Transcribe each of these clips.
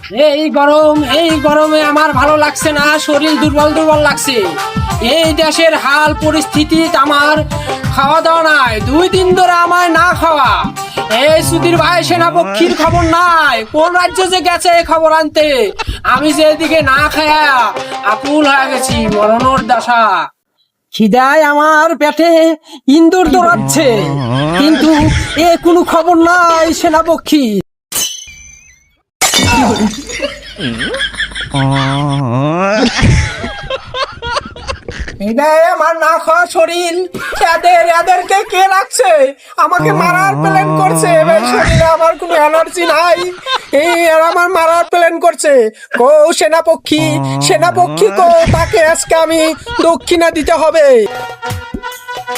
এই গরমে আমার ভালো লাগছে না, শরীর দুর্বল দুর্বল লাগছে। এই দেশের হাল পরিস্থিতি আমার খাওয়া দাওয়া নাই, 2 দিন ধরে আমার না খাওয়া। এই সুধীর ভাই সেনাপক্ষীর খবর নাই, কোন রাজ্য যে গেছে এই খবর আনতে। আমি যে এদিকে না খায়া আকুল হয়ে গেছি, মরণের দশা। খিদায় আমার পেটে ইন্দুর দৌড়াচ্ছে, কিন্তু এ কোনো খবর নাই সেনাপক্ষী। এটাই আমার না খাওয়া শরীর, এদেরকে কে রাখছে? আমাকে মারার প্ল্যান করছে। এবার শরীরে আমার কোনো এনার্জি নাই, এই আর আমার মারার প্ল্যান করছে। কো সেনাপক্ষী কো, তাকে আজকে আমি দক্ষিণা দিতে হবে।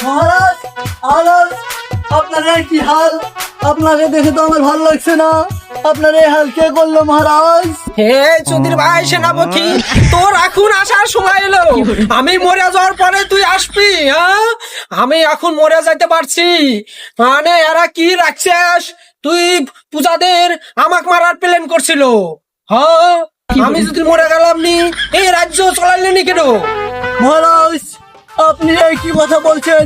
মহারাজ, মহারাজ, আপনার এই কি হাল? আপনাকে দেখে তো আমার ভালো লাগছে না। আপনার এই হাল কে করলো মহারাজ? হে সুধীর ভাই সেনাপতি, তোর এখন আসার সময় এলো। আমি মরে যাওয়ার পরে তুই আসবি? হ্যাঁ, আমি এখন মরে যাইতে পারছি, মানে এরা কি রাখছিস তুই? পূজাদের আমাকে মারার প্ল্যান করছিল। হ্যাঁ, আমি যদি মরে গেলাম নি, এই রাজ্য চলাইলেনি কেন? মহারাজ, আপনি এই কি কথা বলছেন?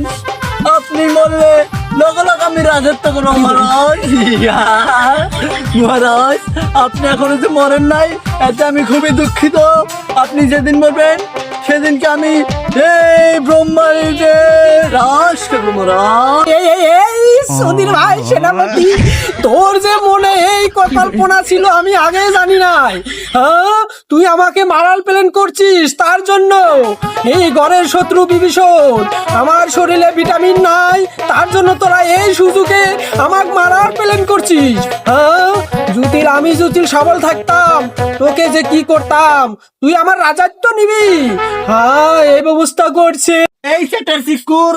আপনি মরলে লগে লগে আমি রাজত্ব করবো মহারাজ। মহারাজ, আপনি এখনো যে মরেন নাই, এতে আমি খুবই দুঃখিত। আপনি যেদিন মরবেন সেদিনকে আমি এই ব্রহ্মাণ্ডে রাজ করবো মহারাজ। এই সুধীর ভাই সেনাপতি, তোর যে মনে এই কল্পনা ছিল আমি আগে জানি নাই। হ্যাঁ, তুই আমাকে মারার প্ল্যান করছিস, তার জন্য এই ঘরের শত্রু বিভীষণ, আমার শরীরে ভিটামিন নাই, তার জন্য তোরা এই সুযোগে আমাকে মারার প্ল্যান করছিস। হ্যাঁ, আমি যদি সবল থাকতাম তোকে যে কি করতাম, তুই আমার রাজত্ব নিবি। হ্যাঁ, এই ব্যবস্থা করছে। এই সেটার সিকুর,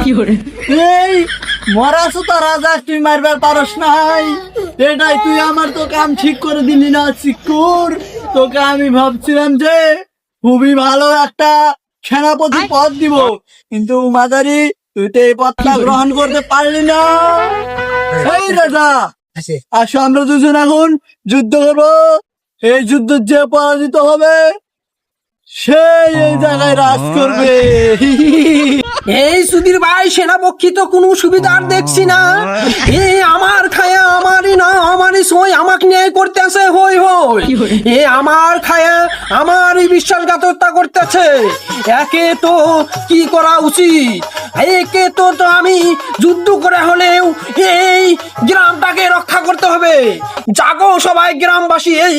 এই মরা সুতা রাজা তুই মারবার পারস নাই, এটাই তুই আমার তো কাম ঠিক করে দিলি না সিকুর। তোকে আমি ভাবছিলাম যে খুবই ভালো একটা সেনাপতি পদ দিব, কিন্তু মাদারি তুই তো এই পদটা গ্রহণ করতে পারলি না। এই রাজা, আসো আমরা দুজন এখন যুদ্ধ করবো। এই যুদ্ধ যে পরাজিত হবে সেই এই জায়গায় রাজ করবে। এই সুধীর ভাই সেনাপক্ষী তো কোনো সুবিধা আর দেখছি না। এই আমার খায়া আমারই না, আমারই সই আমাকে নিয়ে করতেছে, হই হই। এ আমার খায়া আমারই বিশ্বাসঘাতকতা করতেছে। একে তো কি করা উচিত? একে তো আমি যুদ্ধ করে হলেও এই গ্রামটাকে রক্ষা করতে হবে। জাগো সবাই গ্রামবাসী, এই